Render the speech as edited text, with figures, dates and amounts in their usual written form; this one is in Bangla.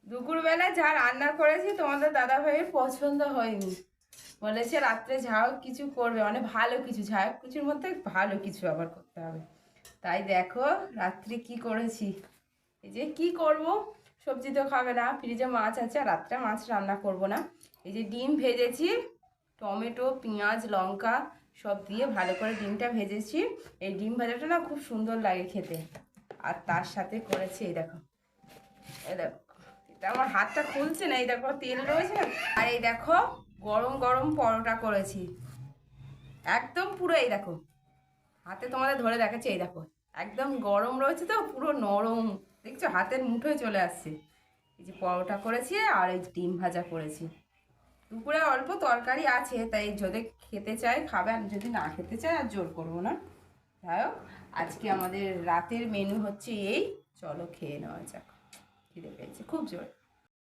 দুপুরবেলা যা রান্না করেছি তোমাদের দাদা ভাইয়ের পছন্দ হয়নি, বলেছে রাত্রে ঝাউ কিছু করবে, মানে ভালো কিছু, ঝাউ কিছুর মধ্যে ভালো কিছু আবার করতে হবে। তাই দেখো রাত্রে কি করেছি। এই যে কি করব, সবজি তো খাবে না, ফ্রিজে মাছ আছে, আর রাত্রে মাছ রান্না করব না। এই যে ডিম ভেজেছি, টমেটো পেঁয়াজ লঙ্কা সব দিয়ে ভালো করে ডিমটা ভেজেছি। এই ডিম ভাজাটা না খুব সুন্দর লাগে খেতে। আর তার সাথে করেছি এই দেখো, এই দেখো, এটা আমার হাতটা খুলছে না, এই দেখো তেল রয়েছে না। আর এই দেখো গরম গরম পরোটা করেছি, একদম পুরো এই দেখো হাতে তোমাদের ধরে দেখাচ্ছি, এই দেখো একদম গরম রয়েছে তো, পুরো নরম, দেখছো হাতের মুঠোয় চলে আসছে। এই যে পরোটা করেছি আর এই ডিম ভাজা করেছি। দুপুরে অল্প তরকারি আছে, তাই যদি খেতে চায় খাবে, আর যদি না খেতে চায় আর জোর করবো না। যাই হোক, আজকে আমাদের রাতের মেনু হচ্ছে এই, চলো খেয়ে নেওয়া যাক, খিদে পেয়েছে খুব জোর।